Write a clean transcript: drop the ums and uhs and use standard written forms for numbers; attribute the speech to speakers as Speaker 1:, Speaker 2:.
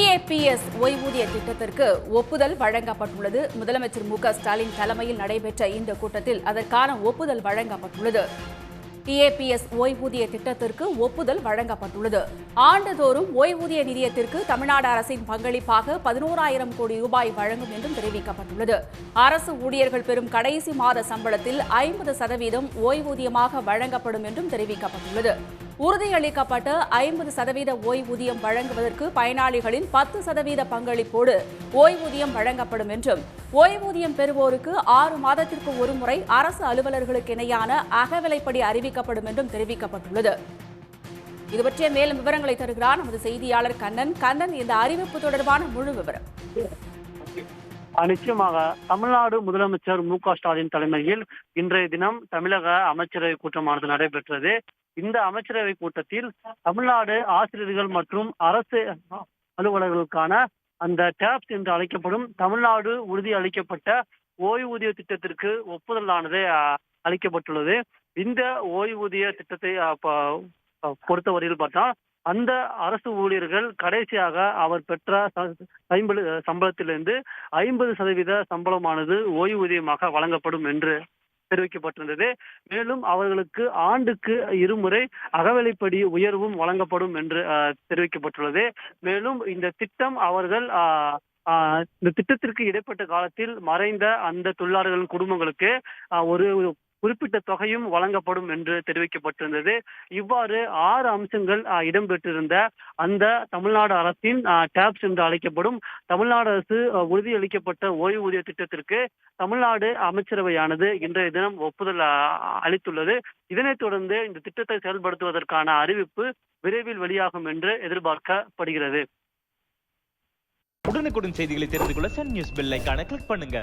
Speaker 1: டிஏபிஎஸ் ஓய்வூதிய திட்டத்திற்கு ஒப்புதல் வழங்கப்பட்டுள்ளது. முதலமைச்சர் மு.க.ஸ்டாலின் தலைமையில் நடைபெற்ற இந்த கூட்டத்தில் அதற்கான ஒப்புதல் வழங்கப்பட்டுள்ளது. டிஏபிஎஸ் ஓய்வூதிய திட்டத்திற்கு ஒப்புதல் வழங்கப்பட்டுள்ளது. ஆண்டுதோறும் ஓய்வூதிய நிதியத்திற்கு தமிழ்நாடு அரசின் பங்களிப்பாக 11,000 கோடி ரூபாய் வழங்கும் என்றும் தெரிவிக்கப்பட்டுள்ளது. அரசு ஊழியர்கள் பெறும் கடைசி மாத சம்பளத்தில் 50% ஓய்வூதியமாக வழங்கப்படும் என்றும் தெரிவிக்கப்பட்டுள்ளது. உறுதியளிக்கப்பட்ட 50% ஓய்வூதியம் வழங்குவதற்கு பயனாளிகளின் 10% பங்களிப்போடு ஓய்வூதியம் வழங்கப்படும் என்றும், ஓய்வூதியம் பெறுவோருக்கு 6 மாதத்திற்கு ஒருமுறை அரசு அலுவலர்களுக்கு இணையான அகவிலைப்படி அறிவிக்கப்படும் என்றும் தெரிவிக்கப்பட்டுள்ளது. இது பற்றிய மேலும் விவரங்களை தருகிறார் நமது செய்தியாளர் கண்ணன். கண்ணன், இந்த அறிவிப்பு தொடர்பான முழு விவரம்.
Speaker 2: நிச்சயமாக தமிழ்நாடு முதலமைச்சர் மு.க.ஸ்டாலின் தலைமையில் இன்றைய தினம் தமிழக அமைச்சரவை கூட்டமானது நடைபெற்றது. இந்த அமைச்சரவை கூட்டத்தில் தமிழ்நாடு ஆசிரியர்கள் மற்றும் அரசு அலுவலர்களுக்கான அந்த டேப்ஸ் என்று அழைக்கப்படும் தமிழ்நாடு உறுதி அளிக்கப்பட்ட ஓய்வூதிய திட்டத்திற்கு ஒப்புதலானது அளிக்கப்பட்டுள்ளது. இந்த ஓய்வூதிய திட்டத்தை பொறுத்தவரையில் பார்த்தால் அந்த அரசு ஊழியர்கள் கடைசியாக அவர் பெற்ற சம்பளத்திலிருந்து 50% சம்பளமானது ஓய்வூதியமாக வழங்கப்படும் என்று தெரிவிக்கப்பட்டிருந்தது. மேலும் அவர்களுக்கு ஆண்டுக்கு 2 முறை அகவிலைப்படி உயர்வும் வழங்கப்படும் என்று தெரிவிக்கப்பட்டுள்ளது. மேலும் இந்த திட்டம் அவர்கள் இந்த திட்டத்திற்கு இடைப்பட்ட காலத்தில் மறைந்த அந்த தொழிலாளர்களின் குடும்பங்களுக்கு ஒரு குறிப்பிட்ட தொகையும் வழங்கப்படும் என்று தெரிவிக்கப்பட்டிருந்தது. இவ்வாறு 6 அம்சங்கள் இடம்பெற்றிருந்த அந்த தமிழ்நாடு அரசின் டேப்ஸ் என்று அழைக்கப்படும் தமிழ்நாடு அரசு உறுதியளிக்கப்பட்ட ஓய்வூதிய திட்டத்திற்கு தமிழ்நாடு அமைச்சரவையானது இன்றைய தினம் ஒப்புதல் அளித்துள்ளது. இதனைத் தொடர்ந்து இந்த திட்டத்தை செயல்படுத்துவதற்கான அறிவிப்பு விரைவில் வெளியாகும் என்று எதிர்பார்க்கப்படுகிறது.
Speaker 3: உடனுக்குடன் செய்திகளை தெரிந்து கொள்ள சன் நியூஸ் பெல் ஐகானை கிளிக் பண்ணுங்க.